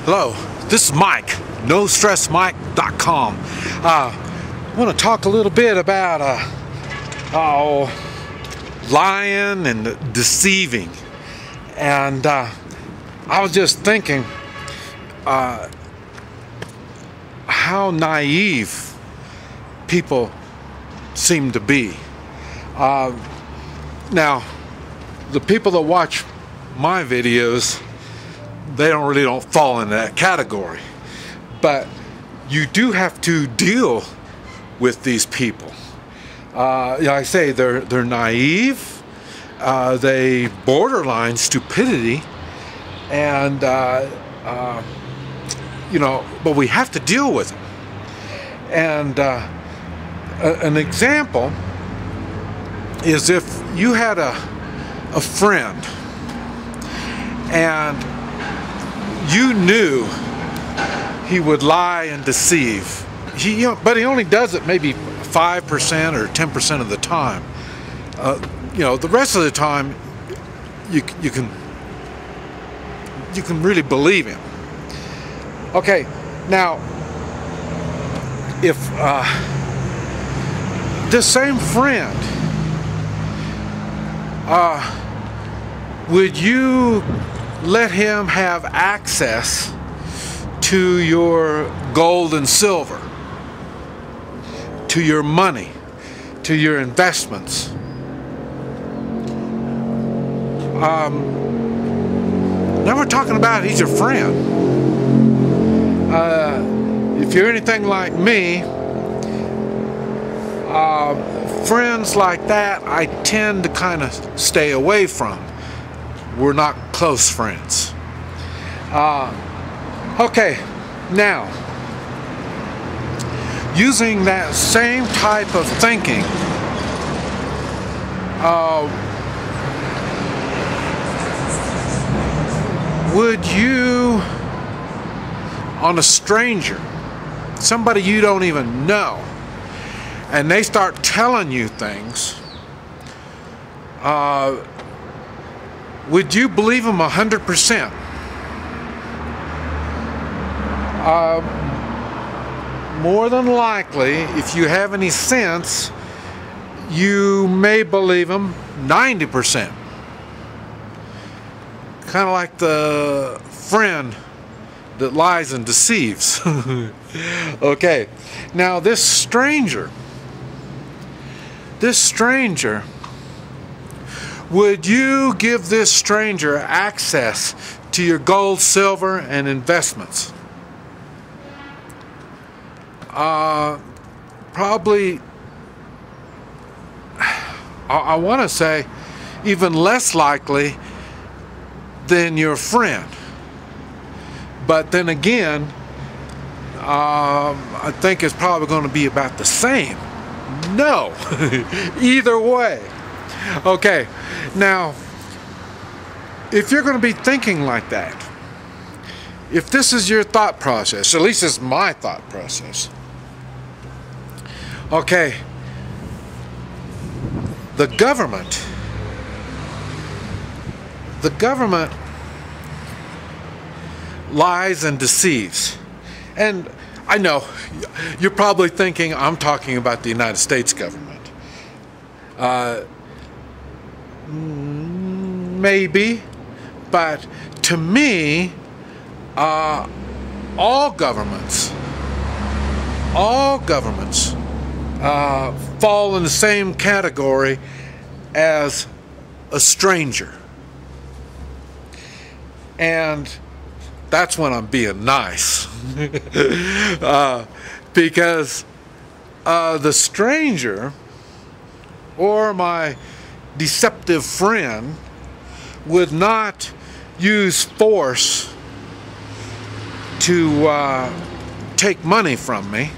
Hello, this is Mike, NoStressMike.com. I want to talk a little bit about lying and deceiving. And I was just thinking how naive people seem to be. Now, the people that watch my videos, they don't fall into that category, but you do have to deal with these people. Like I say, they're naive, they borderline stupidity, and but we have to deal with them. And an example is if you had a friend and you knew he would lie and deceive, but he only does it maybe 5% or 10% of the time. The rest of the time you can really believe him. Okay, now if this same friend, would you let him have access to your gold and silver, to your money, to your investments? Now we're talking about he's your friend. If you're anything like me, friends like that I tend to kind of stay away from. We're not close friends. Okay, now, using that same type of thinking, would you, on a stranger, somebody you don't even know, and they start telling you things, would you believe them 100%? More than likely, if you have any sense, you may believe them 90%. Kind of like the friend that lies and deceives. Okay, now this stranger, would you give this stranger access to your gold, silver, and investments? Probably, I want to say, even less likely than your friend. But then again, I think it's probably going to be about the same. No, either way. Okay, now, if you're going to be thinking like that, if this is your thought process, at least it's my thought process, okay, the government lies and deceives. And I know you're probably thinking I'm talking about the United States government. Maybe, but to me, all governments fall in the same category as a stranger. And that's when I'm being nice. Because the stranger or my deceptive friend would not use force to take money from me.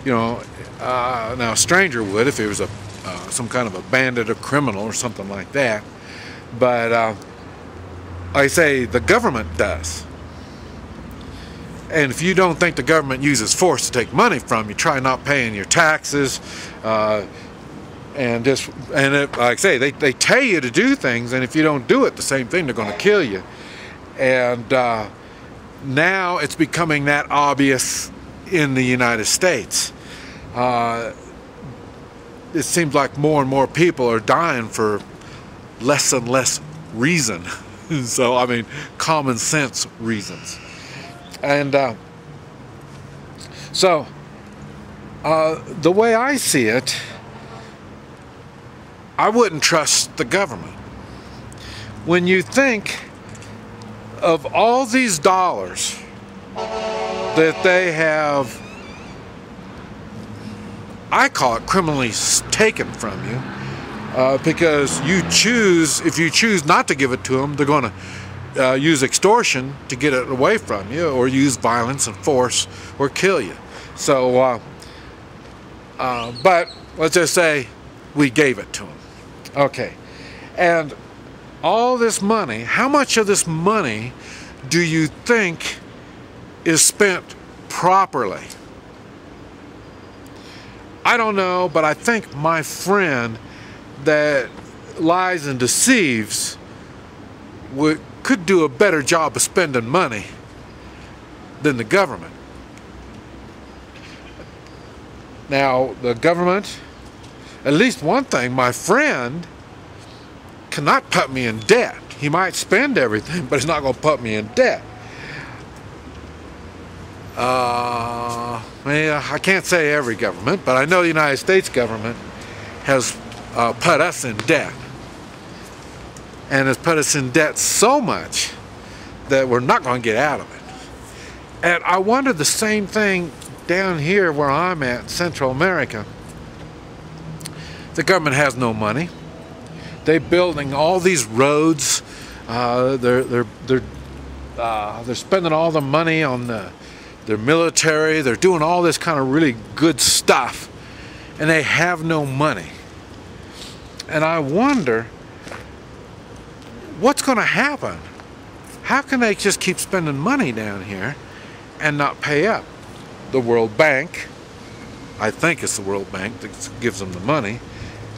Now a stranger would if it was some kind of a bandit or criminal or something like that. But I say the government does. And if you don't think the government uses force to take money from you, try not paying your taxes, and like I say, they tell you to do things, and if you don't do it, the same thing, they're going to kill you. And now it's becoming that obvious in the United States. It seems like more and more people are dying for less and less reason. So, I mean, common sense reasons. And so, the way I see it, I wouldn't trust the government. When you think of all these dollars that they have, I call it criminally taken from you, because if you choose not to give it to them, they're going to use extortion to get it away from you, or use violence and force, or kill you. So, but let's just say we gave it to them. Okay, and all this money, how much of this money do you think is spent properly? I don't know, but I think my friend that lies and deceives could do a better job of spending money than the government. Now, the government, at least one thing, my friend cannot put me in debt. He might spend everything, but he's not going to put me in debt. Yeah, I can't say every government, but I know the United States government has put us in debt. And has put us in debt so much that we're not going to get out of it. And I wonder the same thing down here where I'm at, Central America. The government has no money. They're building all these roads. They're spending all the money on their military. They're doing all this kind of really good stuff, and they have no money. And I wonder what's going to happen. How can they just keep spending money down here and not pay up? The World Bank, I think it's the World Bank that gives them the money.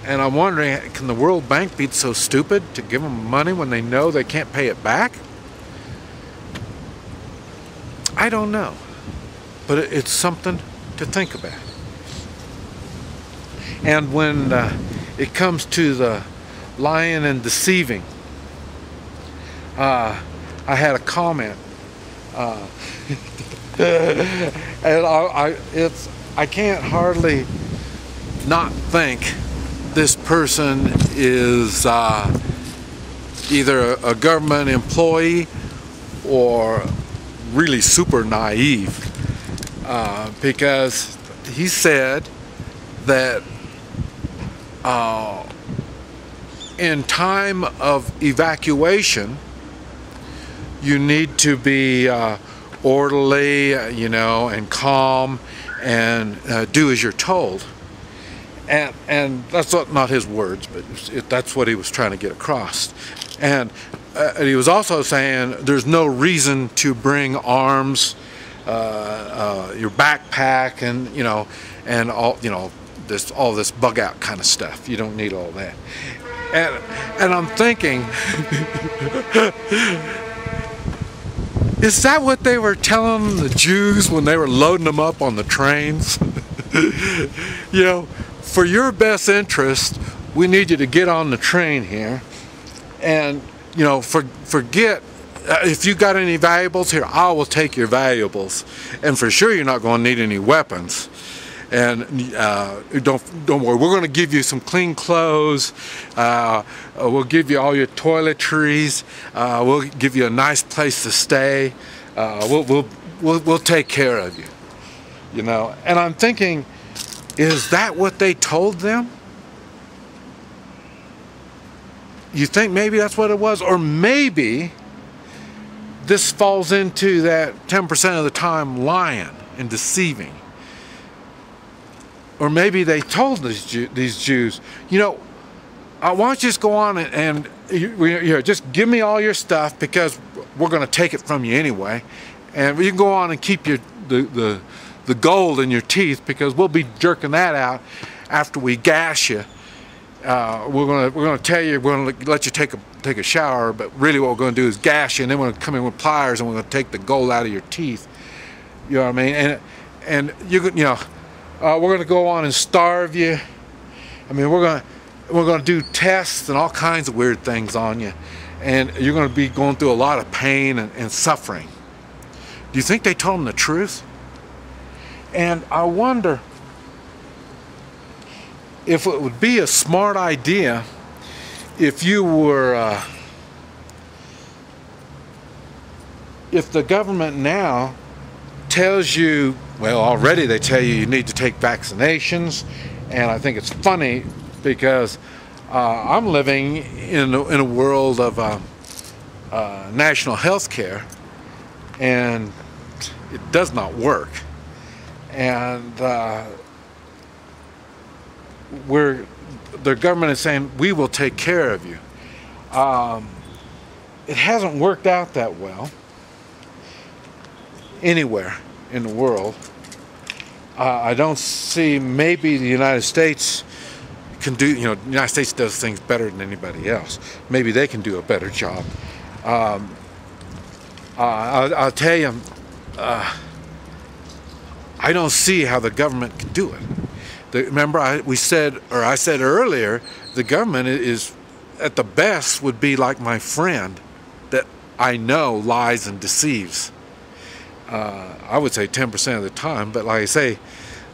And I'm wondering, can the World Bank be so stupid to give them money when they know they can't pay it back? I don't know. But it's something to think about. And when it comes to the lying and deceiving, I had a comment. And I can't hardly not think this person is either a government employee or really super naive, because he said that in time of evacuation you need to be orderly, and calm, and do as you're told. And that's not his words, but that's what he was trying to get across. And he was also saying there's no reason to bring arms, your backpack, and and all this bug out kind of stuff. You don't need all that. And I'm thinking, is that what they were telling the Jews when they were loading them up on the trains? For your best interest, we need you to get on the train here, and forget if you got any valuables here, I will take your valuables, and for sure you're not going to need any weapons. And don't worry, we're going to give you some clean clothes. We'll give you all your toiletries. We'll give you a nice place to stay. We'll take care of you. And I'm thinking, is that what they told them? You think maybe that's what it was? Or maybe this falls into that 10% of the time lying and deceiving. Or maybe they told these Jews, why don't you just go on and just give me all your stuff, because we're going to take it from you anyway. And you can go on and keep the gold in your teeth, because we'll be jerking that out after we gas you we're gonna tell you, we're gonna let you take a shower, but really what we're gonna do is gash you, and then we're gonna come in with pliers and we're gonna take the gold out of your teeth. You know what I mean? And we're gonna go on and starve you. I mean, we're gonna do tests and all kinds of weird things on you, and you're gonna be going through a lot of pain and suffering. Do you think they told them the truth? And I wonder if it would be a smart idea if you were, if the government now tells you, well, already they tell you need to take vaccinations, and I think it's funny because I'm living in a world of national health care, and it does not work. And the government is saying, we will take care of you. It hasn't worked out that well anywhere in the world. I don't see, maybe the United States can do, the United States does things better than anybody else. Maybe they can do a better job. I'll tell you, I don't see how the government can do it. Remember, I said earlier, the government is, at the best, would be like my friend that I know lies and deceives. I would say 10% of the time, but like I say,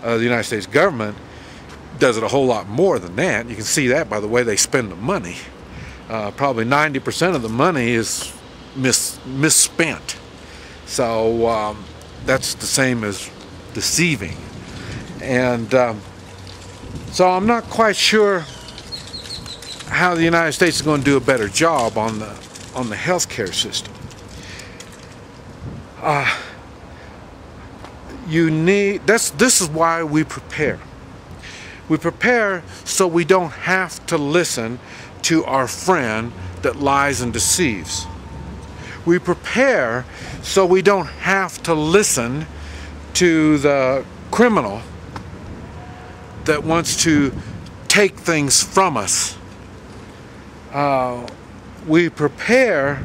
the United States government does it a whole lot more than that. You can see that by the way they spend the money. Probably 90% of the money is misspent. So that's the same as deceiving. And so I'm not quite sure how the United States is going to do a better job on the healthcare system. This is why we prepare. We prepare so we don't have to listen to our friend that lies and deceives. We prepare so we don't have to listen to the criminal that wants to take things from us. We prepare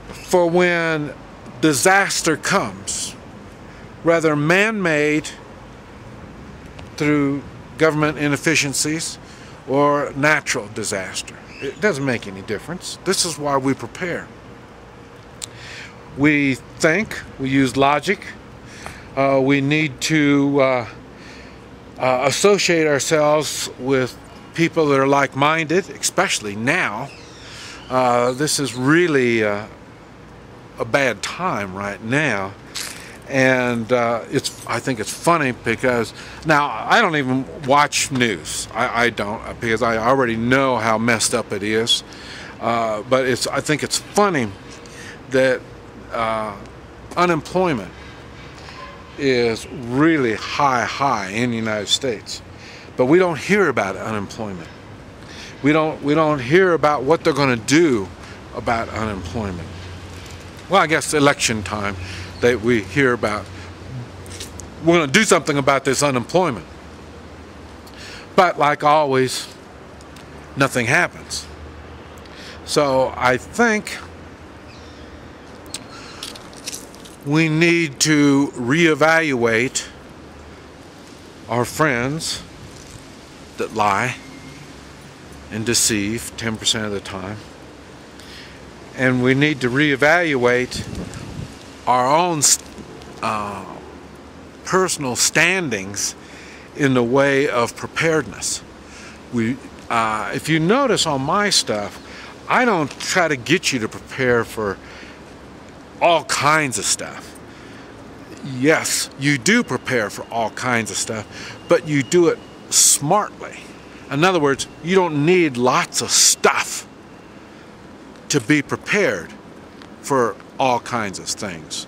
for when disaster comes, whether man-made through government inefficiencies or natural disaster. It doesn't make any difference. This is why we prepare. We think, we use logic. We need to associate ourselves with people that are like-minded, especially now. This is really a bad time right now. And I think it's funny because now I don't even watch news. I don't, because I already know how messed up it is. But I think it's funny that unemployment is really high in the United States, but we don't hear about unemployment. We don't hear about what they're going to do about unemployment. Well, I guess election time that we hear about, we're going to do something about this unemployment. But like always, nothing happens. So I think we need to reevaluate our friends that lie and deceive 10% of the time. And we need to reevaluate our own personal standings in the way of preparedness. If you notice on my stuff, I don't try to get you to prepare for all kinds of stuff. Yes, you do prepare for all kinds of stuff, but you do it smartly. In other words, you don't need lots of stuff to be prepared for all kinds of things.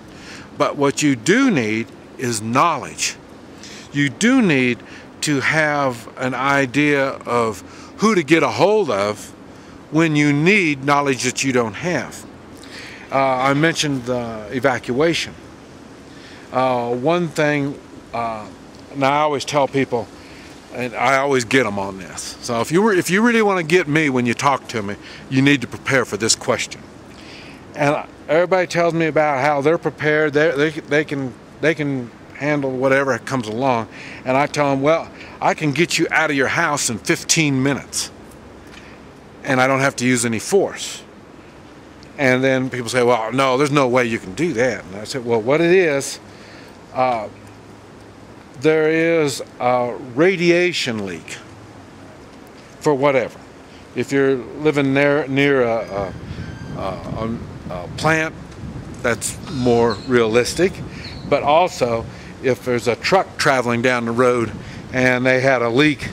But what you do need is knowledge. You do need to have an idea of who to get a hold of when you need knowledge that you don't have. I mentioned the evacuation. One thing, now I always tell people, And I always get them on this. So if you really want to get me when you talk to me, you need to prepare for this question. And everybody tells me about how they're prepared. They can handle whatever comes along. And I tell them, well, I can get you out of your house in 15 minutes, and I don't have to use any force. And then people say, well, no, there's no way you can do that. And I said, well, what it is, there is a radiation leak for whatever. If you're living near a plant, that's more realistic. But also, if there's a truck traveling down the road and they had a leak,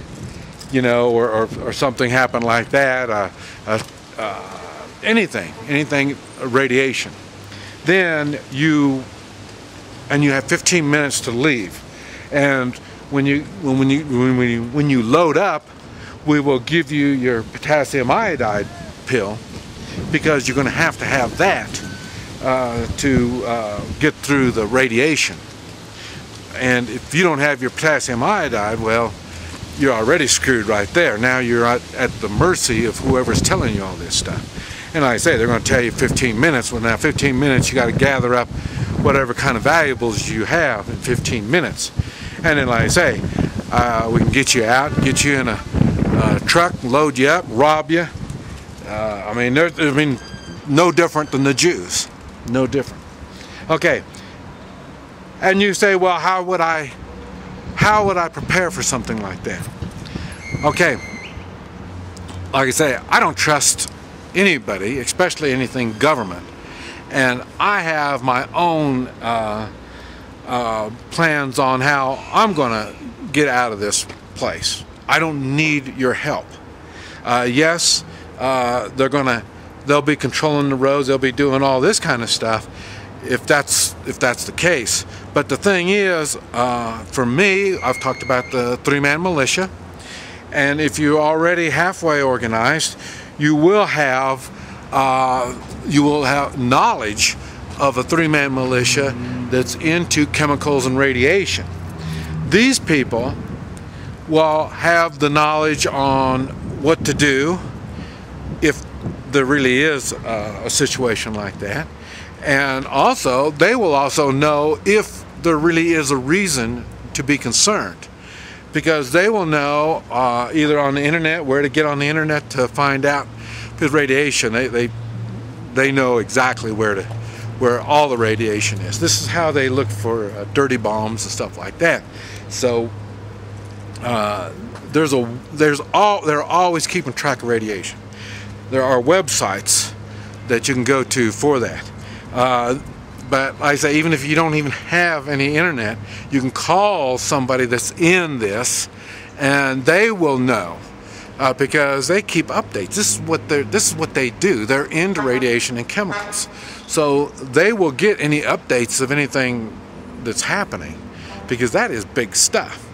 you know, or something happened like that, anything radiation, then you have 15 minutes to leave. And when you load up, we will give you your potassium iodide pill, because you're going to have that to get through the radiation. And if you don't have your potassium iodide, well, you're already screwed right there. Now you're at the mercy of whoever's telling you all this stuff. And like I say, they're going to tell you 15 minutes. Well, now 15 minutes, you got to gather up whatever kind of valuables you have in 15 minutes. And then, like I say, we can get you out, get you in a truck, load you up, rob you. I mean, no different than the Jews. No different. Okay. And you say, well, how would I prepare for something like that? Okay. Like I say, I don't trust anybody, especially anything government. And I have my own plans on how I'm going to get out of this place. I don't need your help. Yes, they'll be controlling the roads, they'll be doing all this kind of stuff if that's the case. But the thing is, for me, I've talked about the three-man militia, and if you're already halfway organized, you will have knowledge of a three-man militia that's into chemicals and radiation. These people will have the knowledge on what to do if there really is a situation like that, and also they will also know if there really is a reason to be concerned, because they will know either on the internet, where to get on the internet to find out. Because radiation, they know exactly where all the radiation is. This is how they look for dirty bombs and stuff like that. So they're always keeping track of radiation. There are websites that you can go to for that. But like I say, even if you don't even have any internet, you can call somebody that's in this, and they will know, because they keep updates. This is what they do. They're into radiation and chemicals, so they will get any updates of anything that's happening, because that is big stuff.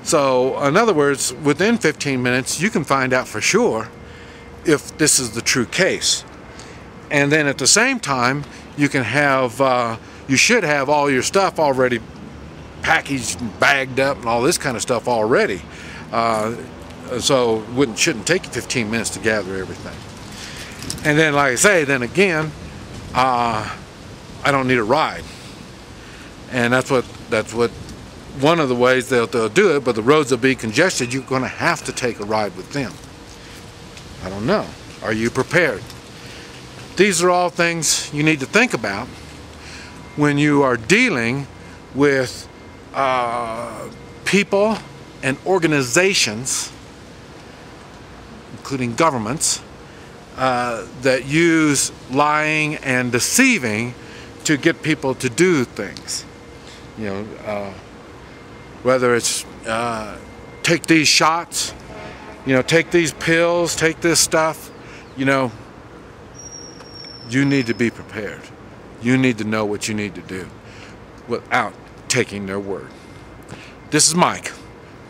So in other words, within 15 minutes, you can find out for sure if this is the true case. And then at the same time, you can have, you should have all your stuff already packaged and bagged up and all this kind of stuff already. So it shouldn't take you 15 minutes to gather everything. And then, like I say, then again, I don't need a ride. And that's what one of the ways they'll do it, but the roads will be congested. You're going to have to take a ride with them. I don't know. Are you prepared? These are all things you need to think about when you are dealing with people and organizations, including governments, that use lying and deceiving to get people to do things. You know, whether it's take these shots, you know, take these pills, take this stuff, you know, you need to be prepared. You need to know what you need to do without taking their word. This is Mike,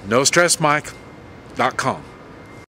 NoStressMike.com.